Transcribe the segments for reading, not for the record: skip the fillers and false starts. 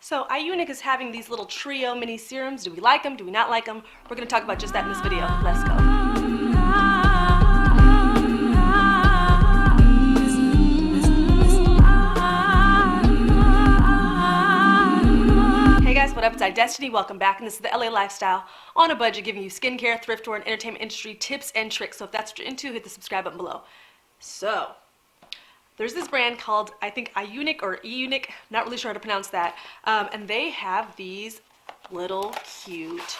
So Iunik is having these little trio mini serums. Do we like them? Do we not like them? We're going to talk about just that in this video. Let's go. Hey guys, what up? It's iDestiny. Welcome back, and this is the LA Lifestyle on a budget, giving you skincare, thrift store, and entertainment industry tips and tricks. So if that's what you're into, hit the subscribe button below. So there's this brand called, I think, Iunik or Iunik, not really sure how to pronounce that, and they have these little cute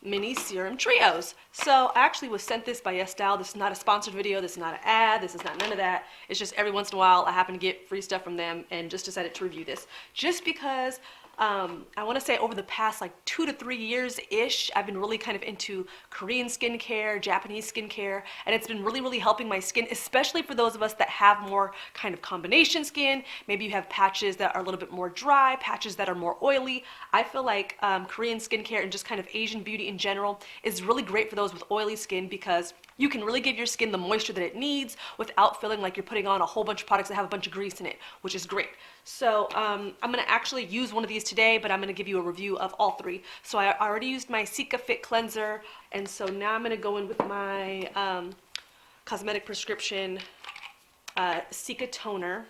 mini serum trios. So I actually was sent this by YesStyle. This is not a sponsored video, this is not an ad, this is not none of that. It's just every once in a while I happen to get free stuff from them and just decided to review this. Just because I want to say over the past like 2 to 3 years-ish, I've been really kind of into Korean skincare, Japanese skincare, and it's been really helping my skin, especially for those of us that have more kind of combination skin. Maybe you have patches that are a little bit more dry, patches that are more oily. I feel like Korean skincare and just kind of Asian beauty in general is really great for those with oily skin because you can really give your skin the moisture that it needs without feeling like you're putting on a whole bunch of products that have a bunch of grease in it, which is great. So I'm going to actually use one of these today, but I'm going to give you a review of all three. So I already used my Cica Fit Cleanser, and so now I'm going to go in with my cosmetic prescription Cica Toner.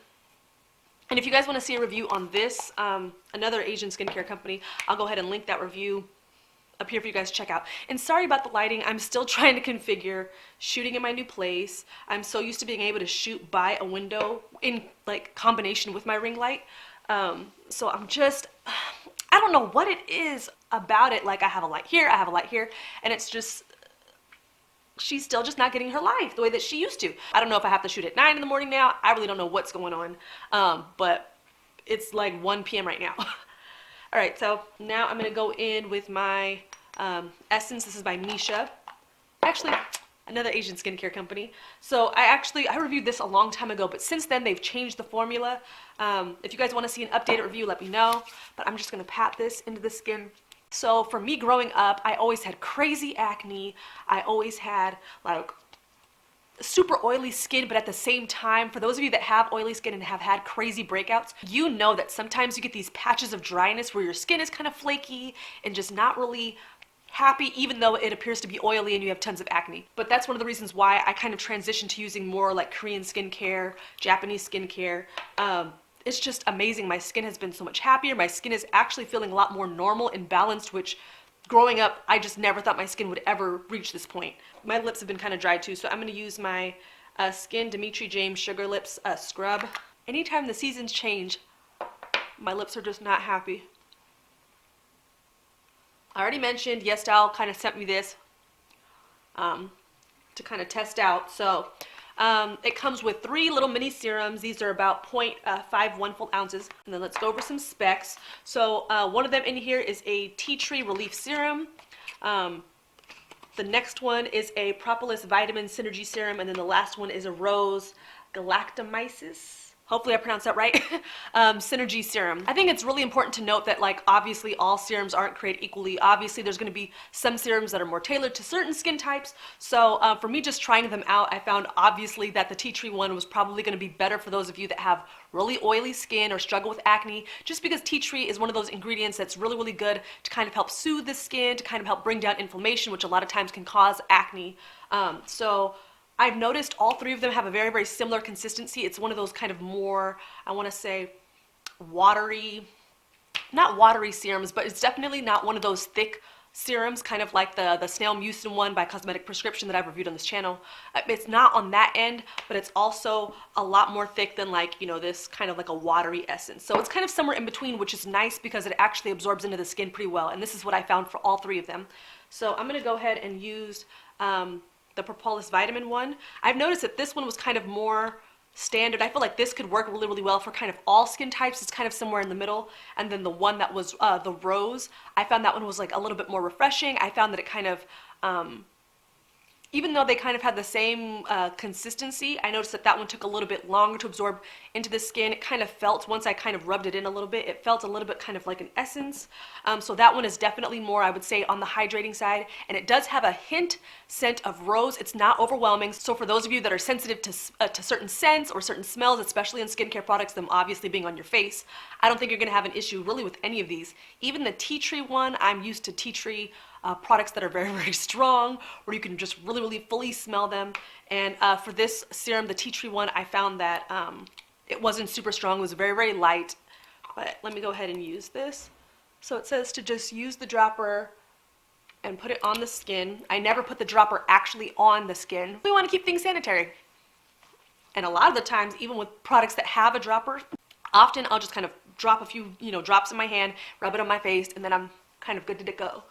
And if you guys want to see a review on this, another Asian skincare company, I'll go ahead and link that review up here for you guys to check out. And sorry about the lighting, I'm still trying to configure shooting in my new place. I'm so used to being able to shoot by a window in like combination with my ring light. So I'm just, I don't know what it is about it. Like I have a light here, I have a light here, and it's just, she's still just not getting her life the way that she used to. I don't know if I have to shoot at 9 in the morning now. I really don't know what's going on. But it's like 1 p.m. right now. All right, so now I'm going to go in with my Essence. This is by Misha. Actually, another Asian skincare company. So I reviewed this a long time ago, but since then they've changed the formula. If you guys want to see an updated review, let me know. But I'm just going to pat this into the skin. So for me growing up, I always had crazy acne. I always had like super oily skin, but at the same time, for those of you that have oily skin and have had crazy breakouts, you know that sometimes you get these patches of dryness where your skin is kind of flaky and just not really happy, even though it appears to be oily and you have tons of acne. But that's one of the reasons why I kind of transitioned to using more like Korean skincare, Japanese skincare. It's just amazing. My skin has been so much happier. My skin is actually feeling a lot more normal and balanced, which growing up, I just never thought my skin would ever reach this point. My lips have been kind of dry too, so I'm going to use my Skin Dimitri James Sugar Lips Scrub. Anytime the seasons change, my lips are just not happy. I already mentioned YesStyle kind of sent me this to kind of test out. So it comes with 3 little mini serums. These are about 0.51 full ounces. And then let's go over some specs. So one of them in here is a Tea Tree Relief Serum. The next one is a Propolis Vitamin Synergy Serum. And then the last one is a Rose Galactomyces. Hopefully I pronounced that right. Synergy Serum. I think it's really important to note that, like, obviously all serums aren't created equally. Obviously there's going to be some serums that are more tailored to certain skin types. So for me just trying them out, I found obviously that the tea tree one was probably going to be better for those of you that have really oily skin or struggle with acne, just because tea tree is one of those ingredients that's really good to kind of help soothe the skin, to kind of help bring down inflammation, which a lot of times can cause acne. So I've noticed all 3 of them have a very similar consistency. It's one of those kind of more, I want to say, watery, not watery serums, but it's definitely not one of those thick serums, kind of like the Snail Mucin one by Cosmetic Prescription that I've reviewed on this channel. It's not on that end, but it's also a lot more thick than, like, you know, this kind of like a watery essence. So it's kind of somewhere in between, which is nice because it actually absorbs into the skin pretty well. And this is what I found for all 3 of them. So I'm going to go ahead and use the Propolis Vitamin One. I've noticed that this one was kind of more standard. I feel like this could work really well for kind of all skin types. It's kind of somewhere in the middle. And then the one that was the Rose, I found that one was like a little bit more refreshing. I found that it kind of even though they kind of had the same consistency, I noticed that that one took a little bit longer to absorb into the skin. It kind of felt, once I kind of rubbed it in a little bit, it felt a little bit kind of like an essence. So that one is definitely more, I would say, on the hydrating side. And it does have a hint scent of rose. It's not overwhelming. So for those of you that are sensitive to certain scents or certain smells, especially in skincare products, them obviously being on your face, I don't think you're going to have an issue really with any of these. Even the tea tree one, I'm used to tea tree products that are very, very strong, where you can just really, really fully smell them. And for this serum, the tea tree one, I found that it wasn't super strong. It was very, very light. But let me go ahead and use this. So it says to just use the dropper and put it on the skin. I never put the dropper actually on the skin. We want to keep things sanitary. And a lot of the times, even with products that have a dropper, often I'll just kind of drop a few, drops in my hand, rub it on my face, and then I'm kind of good to go.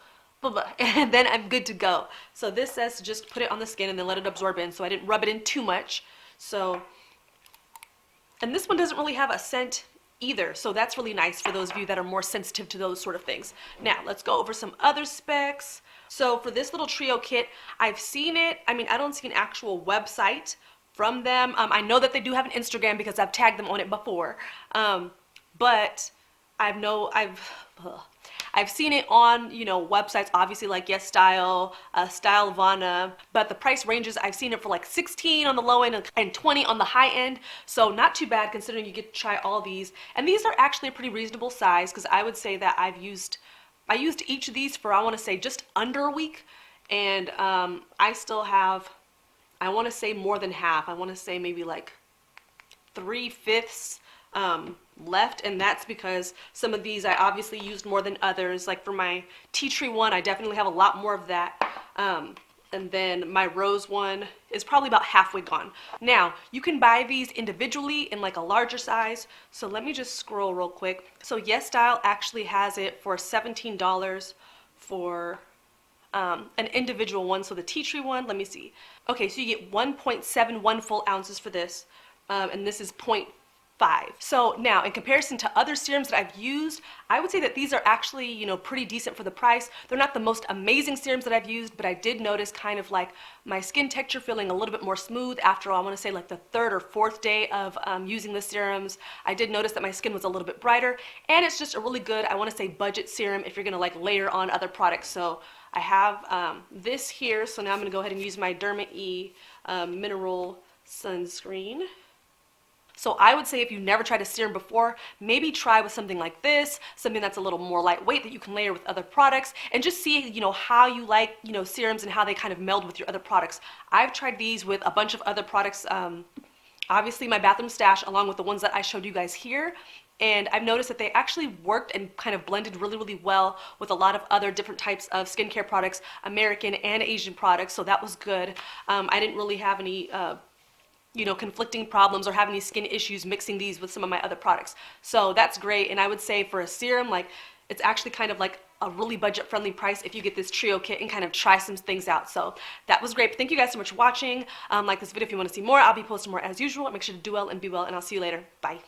And then I'm good to go. So this says to just put it on the skin and then let it absorb in. So I didn't rub it in too much. So, and this one doesn't really have a scent either. So that's really nice for those of you that are more sensitive to those sort of things. Now let's go over some other specs. So for this little trio kit, I've seen it. I mean, I don't see an actual website from them. I know that they do have an Instagram because I've tagged them on it before. But I've seen it on, websites, obviously like YesStyle, Lavender, but the price ranges, I've seen it for like $16 on the low end and $20 on the high end. So not too bad considering you get to try all these. And these are actually a pretty reasonable size, because I would say that I used each of these for, I want to say, just under a week. And I still have, I want to say more than half. I want to say maybe like 3/5 left, and that's because some of these I obviously used more than others. Like for my tea tree one, I definitely have a lot more of that, and then my rose one is probably about halfway gone. Now you can buy these individually in like a larger size, so let me just scroll real quick. So YesStyle actually has it for $17 for an individual one. So the tea tree one, let me see. Okay, so you get 1.71 full ounces for this, and this is 0.5. So now in comparison to other serums that I've used, I would say that these are actually, pretty decent for the price. They're not the most amazing serums that I've used, but I did notice kind of like my skin texture feeling a little bit more smooth after, I want to say, like the 3rd or 4th day of using the serums. I did notice that my skin was a little bit brighter, and it's just a really good, I want to say, budget serum if you're going to like layer on other products. So I have this here, so now I'm going to go ahead and use my Derma mineral sunscreen. So I would say if you've never tried a serum before, maybe try with something like this, something that's a little more lightweight that you can layer with other products, and just see, how you like, serums and how they kind of meld with your other products. I've tried these with a bunch of other products, obviously my bathroom stash, along with the ones that I showed you guys here. And I've noticed that they actually worked and kind of blended really, really well with a lot of other different types of skincare products, American and Asian products, so that was good. I didn't really have any conflicting problems or have any skin issues mixing these with some of my other products. So that's great. And I would say for a serum, like, it's actually kind of like a really budget friendly price if you get this trio kit and kind of try some things out. So that was great. But thank you guys so much for watching. Like this video if you want to see more. I'll be posting more as usual. Make sure to do well and be well, and I'll see you later. Bye.